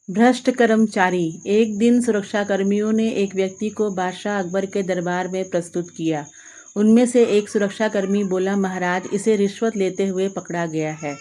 भ्रष्ट कर्मचारी। एक दिन सुरक्षाकर्मियों ने एक व्यक्ति को बादशाह अकबर के दरबार में प्रस्तुत किया। उनमें से एक सुरक्षाकर्मी बोला, महाराज, इसे रिश्वत लेते हुए पकड़ा गया है।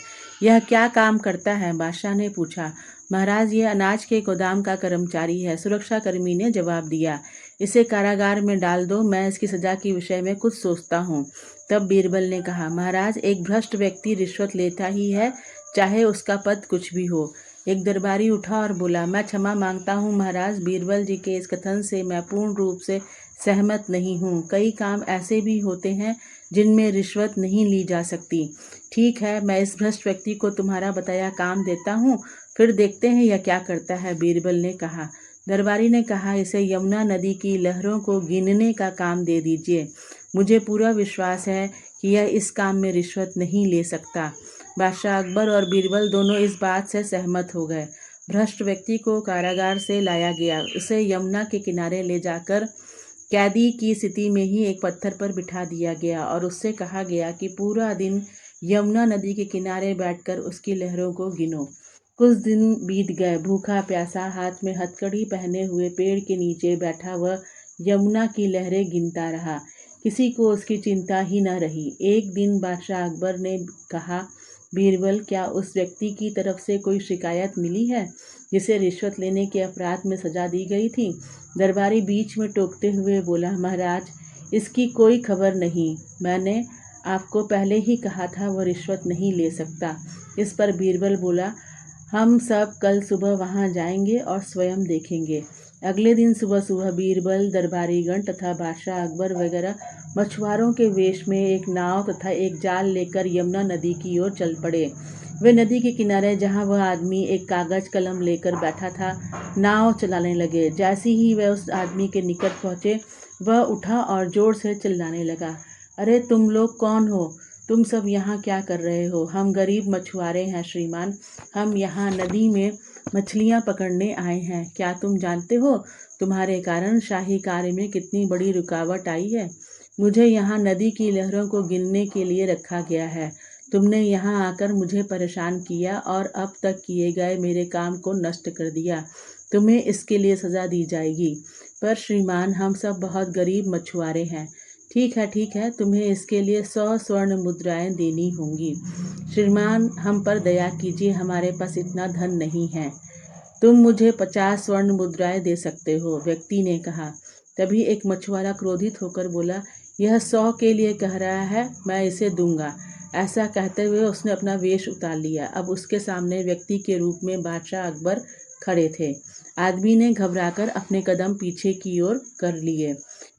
यह क्या काम करता है? बादशाह ने पूछा। महाराज, यह अनाज के गोदाम का कर्मचारी है, सुरक्षाकर्मी ने जवाब दिया। इसे कारागार में डाल दो, मैं इसकी सजा के विषय में कुछ सोचता हूँ। तब बीरबल ने कहा, महाराज, एक भ्रष्ट व्यक्ति रिश्वत लेता ही है, चाहे उसका पद कुछ भी हो। एक दरबारी उठा और बोला, मैं क्षमा मांगता हूँ महाराज, बीरबल जी के इस कथन से मैं पूर्ण रूप से सहमत नहीं हूँ। कई काम ऐसे भी होते हैं जिनमें रिश्वत नहीं ली जा सकती। ठीक है, मैं इस भ्रष्ट व्यक्ति को तुम्हारा बताया काम देता हूँ, फिर देखते हैं यह क्या करता है, बीरबल ने कहा। दरबारी ने कहा, इसे यमुना नदी की लहरों को गिनने का काम दे दीजिए। मुझे पूरा विश्वास है कि यह इस काम में रिश्वत नहीं ले सकता। बादशाह अकबर और बीरबल दोनों इस बात से सहमत हो गए। भ्रष्ट व्यक्ति को कारागार से लाया गया। उसे यमुना के किनारे ले जाकर कैदी की स्थिति में ही एक पत्थर पर बिठा दिया गया और उससे कहा गया कि पूरा दिन यमुना नदी के किनारे बैठकर उसकी लहरों को गिनो। कुछ दिन बीत गए। भूखा प्यासा, हाथ में हथकड़ी पहने हुए पेड़ के नीचे बैठा वह यमुना की लहरें गिनता रहा। किसी को उसकी चिंता ही न रही। एक दिन बादशाह अकबर ने कहा, बीरबल, क्या उस व्यक्ति की तरफ से कोई शिकायत मिली है जिसे रिश्वत लेने के अपराध में सजा दी गई थी? दरबारी बीच में टोकते हुए बोला, महाराज, इसकी कोई खबर नहीं। मैंने आपको पहले ही कहा था वह रिश्वत नहीं ले सकता। इस पर बीरबल बोला, हम सब कल सुबह वहां जाएंगे और स्वयं देखेंगे। अगले दिन सुबह सुबह बीरबल, दरबारीगण तथा बादशाह अकबर वगैरह मछुआरों के वेश में एक नाव तथा एक जाल लेकर यमुना नदी की ओर चल पड़े। वे नदी के किनारे, जहां वह आदमी एक कागज कलम लेकर बैठा था, नाव चलाने लगे। जैसे ही वे उस आदमी के निकट पहुंचे, वह उठा और जोर से चिल्लाने लगा, अरे तुम लोग कौन हो? तुम सब यहाँ क्या कर रहे हो? हम गरीब मछुआरे हैं श्रीमान। हम यहाँ नदी में मछलियाँ पकड़ने आए हैं। क्या तुम जानते हो तुम्हारे कारण शाही कार्य में कितनी बड़ी रुकावट आई है? मुझे यहाँ नदी की लहरों को गिनने के लिए रखा गया है। तुमने यहाँ आकर मुझे परेशान किया और अब तक किए गए मेरे काम को नष्ट कर दिया। तुम्हें इसके लिए सजा दी जाएगी। पर श्रीमान, हम सब बहुत गरीब मछुआरे हैं। ठीक है, तुम्हें इसके लिए 100 स्वर्ण मुद्राएं देनी होंगी। श्रीमान, हम पर दया कीजिए, हमारे पास इतना धन नहीं है। तुम मुझे 50 स्वर्ण मुद्राएं दे सकते हो, व्यक्ति ने कहा। तभी एक मछुआरा क्रोधित होकर बोला, यह 100 के लिए कह रहा है, मैं इसे दूंगा। ऐसा कहते हुए उसने अपना वेश उतार लिया। अब उसके सामने व्यक्ति के रूप में बादशाह अकबर खड़े थे। आदमी ने घबराकर अपने कदम पीछे की ओर कर लिए।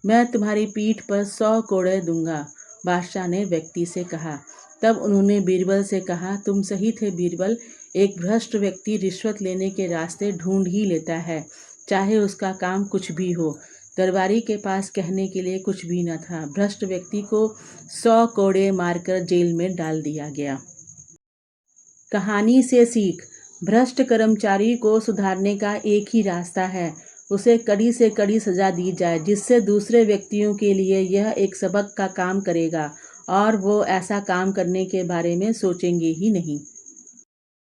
मैं तुम्हारी पीठ पर 100 कोड़े दूंगा, बादशाह ने व्यक्ति से कहा। तब उन्होंने बीरबल से कहा, तुम सही थे बीरबल, एक भ्रष्ट व्यक्ति रिश्वत लेने के रास्ते ढूंढ ही लेता है, चाहे उसका काम कुछ भी हो। दरबारी के पास कहने के लिए कुछ भी न था। भ्रष्ट व्यक्ति को 100 कोड़े मारकर जेल में डाल दिया गया। कहानी से सीख। भ्रष्ट कर्मचारी को सुधारने का एक ही रास्ता है, उसे कड़ी से कड़ी सजा दी जाए, जिससे दूसरे व्यक्तियों के लिए यह एक सबक का काम करेगा और वो ऐसा काम करने के बारे में सोचेंगे ही नहीं।